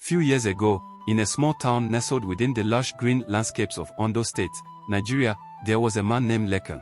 Few years ago, in a small town nestled within the lush green landscapes of Ondo State, Nigeria, there was a man named Lekan.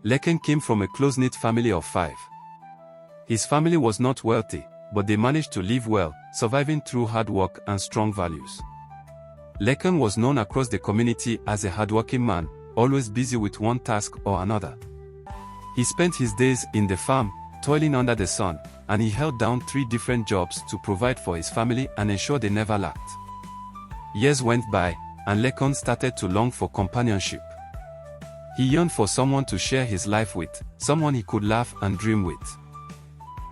Lekan came from a close-knit family of 5. His family was not wealthy, but they managed to live well, surviving through hard work and strong values. Lekan was known across the community as a hardworking man, always busy with one task or another. He spent his days in the farm, toiling under the sun, and he held down 3 different jobs to provide for his family and ensure they never lacked. Years went by, and Lekan started to long for companionship. He yearned for someone to share his life with, someone he could laugh and dream with.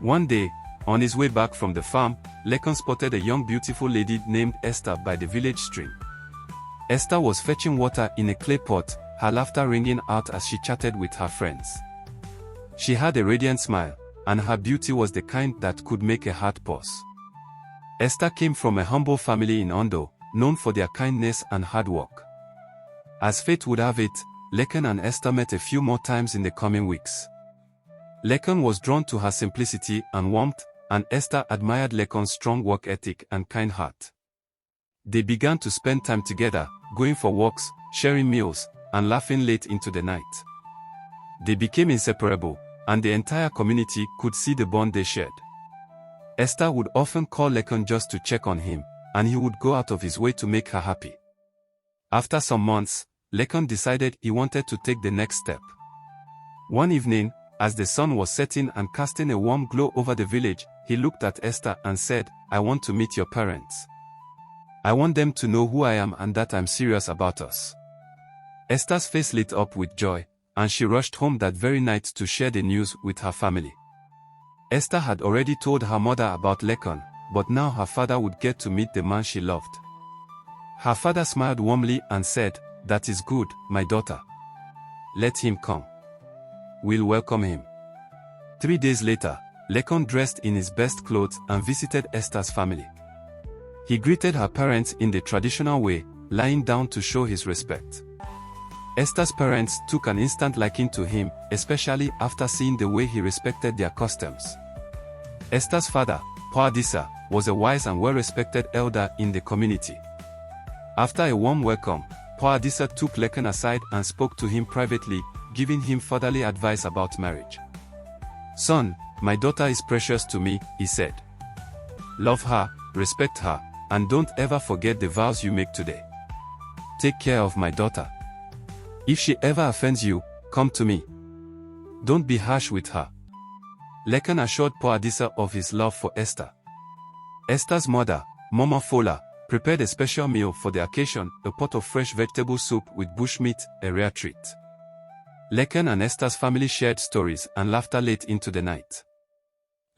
One day, on his way back from the farm, Lekan spotted a young beautiful lady named Esther by the village stream. Esther was fetching water in a clay pot, her laughter ringing out as she chatted with her friends. She had a radiant smile, and her beauty was the kind that could make a heart pause. Esther came from a humble family in Ondo, known for their kindness and hard work. As fate would have it, Lekan and Esther met a few more times in the coming weeks. Lekan was drawn to her simplicity and warmth, and Esther admired Lekan's strong work ethic and kind heart. They began to spend time together, going for walks, sharing meals, and laughing late into the night. They became inseparable, and the entire community could see the bond they shared. Esther would often call Lekan just to check on him, and he would go out of his way to make her happy. After some months, Lekan decided he wanted to take the next step. One evening, as the sun was setting and casting a warm glow over the village, he looked at Esther and said, "I want to meet your parents. I want them to know who I am and that I'm serious about us." Esther's face lit up with joy, and she rushed home that very night to share the news with her family. Esther had already told her mother about Lekan, but now her father would get to meet the man she loved. Her father smiled warmly and said, "That is good, my daughter. Let him come. We'll welcome him." 3 days later, Lekan dressed in his best clothes and visited Esther's family. He greeted her parents in the traditional way, lying down to show his respect. Esther's parents took an instant liking to him, especially after seeing the way he respected their customs. Esther's father, Poadisa, was a wise and well-respected elder in the community. After a warm welcome, Poadisa took Lekan aside and spoke to him privately, giving him fatherly advice about marriage. "Son, my daughter is precious to me," he said. "Love her, respect her, and don't ever forget the vows you make today. Take care of my daughter. If she ever offends you, come to me. Don't be harsh with her." Lekan assured Poadisa of his love for Esther. Esther's mother, Mama Shola, prepared a special meal for the occasion, a pot of fresh vegetable soup with bushmeat, a rare treat. Lekan and Esther's family shared stories and laughter late into the night.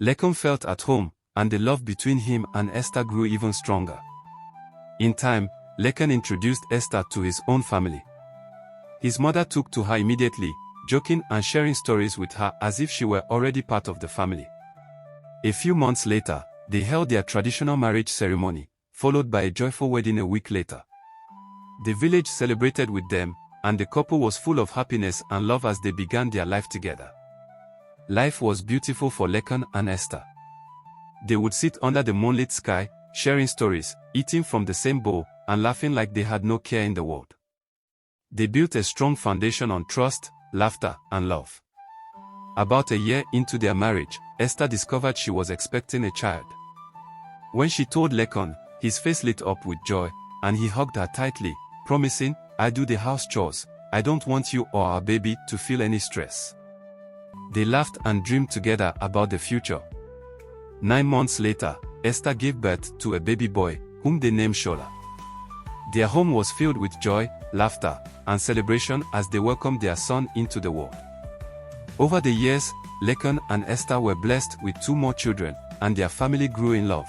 Lekan felt at home, and the love between him and Esther grew even stronger. In time, Lekan introduced Esther to his own family. His mother took to her immediately, joking and sharing stories with her as if she were already part of the family. A few months later, they held their traditional marriage ceremony, followed by a joyful wedding a week later. The village celebrated with them, and the couple was full of happiness and love as they began their life together. Life was beautiful for Lekan and Esther. They would sit under the moonlit sky, sharing stories, eating from the same bowl, and laughing like they had no care in the world. They built a strong foundation on trust, laughter, and love. About a year into their marriage, Esther discovered she was expecting a child. When she told Lekan, his face lit up with joy, and he hugged her tightly, promising, "I do the house chores, I don't want you or our baby to feel any stress." They laughed and dreamed together about the future. 9 months later, Esther gave birth to a baby boy, whom they named Shola. Their home was filled with joy, laughter, and celebration as they welcomed their son into the world. Over the years, Lekan and Esther were blessed with 2 more children, and their family grew in love.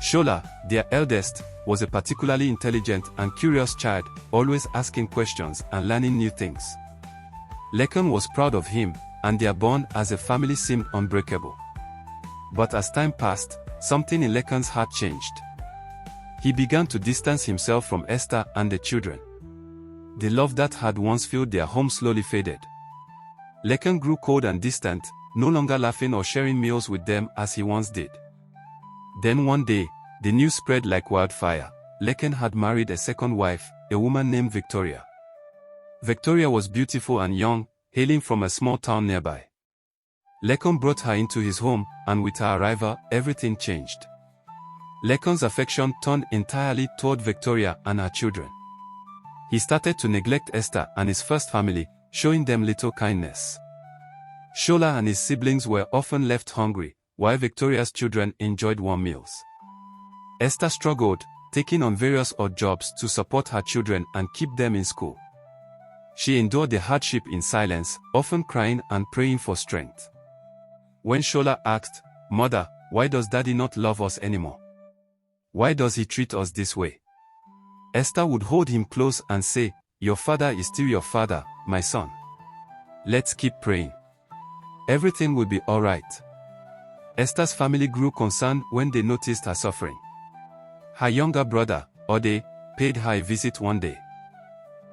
Shola, their eldest, was a particularly intelligent and curious child, always asking questions and learning new things. Lekan was proud of him, and their bond as a family seemed unbreakable. But as time passed, something in Lekan's heart changed. He began to distance himself from Esther and the children. The love that had once filled their home slowly faded. Lekan grew cold and distant, no longer laughing or sharing meals with them as he once did. Then one day, the news spread like wildfire. Lekan had married a second wife, a woman named Victoria. Victoria was beautiful and young, hailing from a small town nearby. Lekan brought her into his home, and with her arrival, everything changed. Lekan's affection turned entirely toward Victoria and her children. He started to neglect Esther and his first family, showing them little kindness. Shola and his siblings were often left hungry, while Victoria's children enjoyed warm meals. Esther struggled, taking on various odd jobs to support her children and keep them in school. She endured the hardship in silence, often crying and praying for strength. When Shola asked, "Mother, why does Daddy not love us anymore? Why does he treat us this way?" Esther would hold him close and say, "Your father is still your father, my son. Let's keep praying. Everything will be alright." Esther's family grew concerned when they noticed her suffering. Her younger brother, Ode, paid her a visit one day.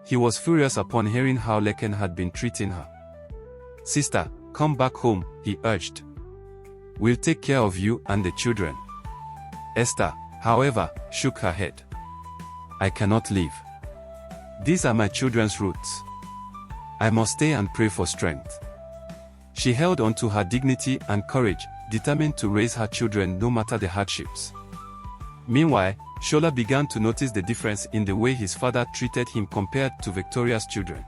He was furious upon hearing how Lekan had been treating her. "Sister, come back home," he urged. "We'll take care of you and the children." Esther, however, shook her head. "I cannot leave. These are my children's roots. I must stay and pray for strength." She held on to her dignity and courage, determined to raise her children no matter the hardships. Meanwhile, Shola began to notice the difference in the way his father treated him compared to Victoria's children.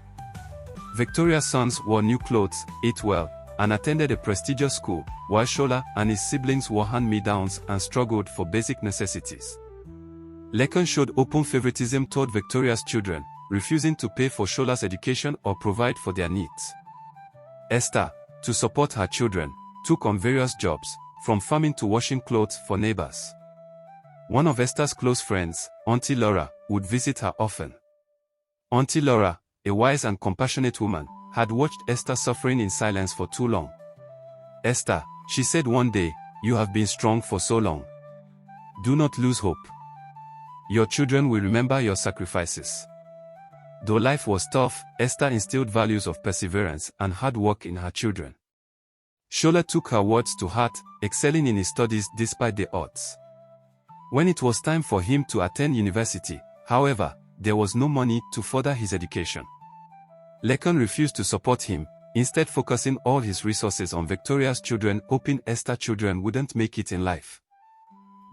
Victoria's sons wore new clothes, ate well, and attended a prestigious school, while Shola and his siblings wore hand-me-downs and struggled for basic necessities. Lekan showed open favoritism toward Victoria's children, refusing to pay for Shola's education or provide for their needs. Esther, to support her children, took on various jobs, from farming to washing clothes for neighbors. One of Esther's close friends, Auntie Laura, would visit her often. Auntie Laura, a wise and compassionate woman, had watched Esther suffering in silence for too long. "Esther," she said one day, "you have been strong for so long. Do not lose hope. Your children will remember your sacrifices." Though life was tough, Esther instilled values of perseverance and hard work in her children. Shola took her words to heart, excelling in his studies despite the odds. When it was time for him to attend university, however, there was no money to further his education. Lekan refused to support him, instead focusing all his resources on Victoria's children, hoping Esther's children wouldn't make it in life.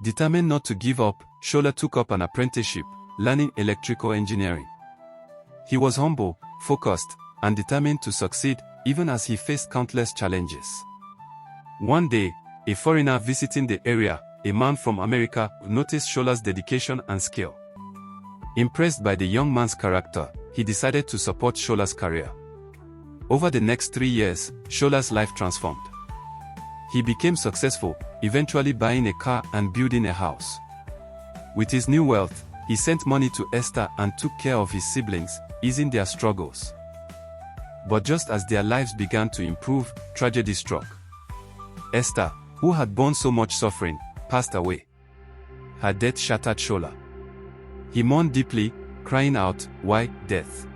Determined not to give up, Shola took up an apprenticeship, learning electrical engineering. He was humble, focused, and determined to succeed, even as he faced countless challenges. One day, a foreigner visiting the area, a man from America, noticed Shola's dedication and skill. Impressed by the young man's character, he decided to support Shola's career. Over the next 3 years, Shola's life transformed. He became successful, eventually buying a car and building a house. With his new wealth, he sent money to Esther and took care of his siblings, easing their struggles. But just as their lives began to improve, tragedy struck. Esther, who had borne so much suffering, passed away. Her death shattered Shola. He mourned deeply, crying out, "Why, death?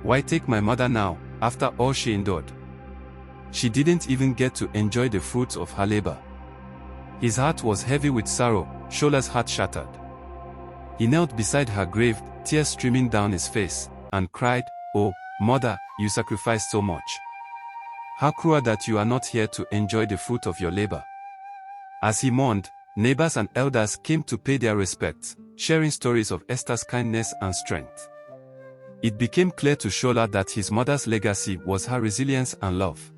Why take my mother now, after all she endured?" She didn't even get to enjoy the fruits of her labor. His heart was heavy with sorrow, Shola's heart shattered. He knelt beside her grave, tears streaming down his face, and cried, "Oh, mother, you sacrificed so much. How cruel that you are not here to enjoy the fruit of your labor." As he mourned, neighbors and elders came to pay their respects, sharing stories of Esther's kindness and strength. It became clear to Shola that his mother's legacy was her resilience and love.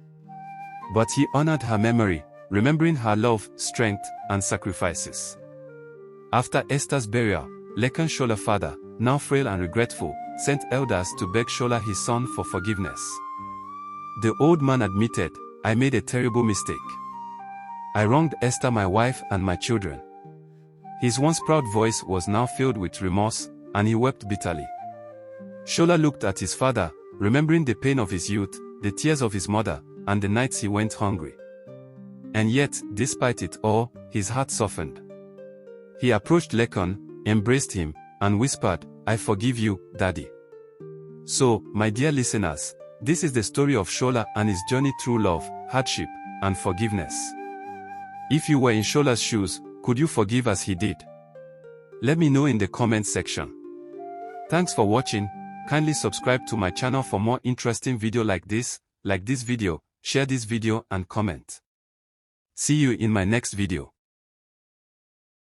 But he honored her memory, remembering her love, strength, and sacrifices. After Esther's burial, Lekan, Shola's father, now frail and regretful, sent elders to beg Shola, his son, for forgiveness. The old man admitted, "I made a terrible mistake. I wronged Esther, my wife, and my children." His once proud voice was now filled with remorse, and he wept bitterly. Shola looked at his father, remembering the pain of his youth, the tears of his mother, and the nights he went hungry. And yet, despite it all, his heart softened. He approached Lekan, embraced him, and whispered, "I forgive you, Daddy." So, my dear listeners, this is the story of Shola and his journey through love, hardship, and forgiveness. If you were in Shola's shoes, Could you forgive as he did? Let me know in the comments section. Thanks for watching. Kindly subscribe to my channel for more interesting video like this video, share this video and comment. See you in my next video.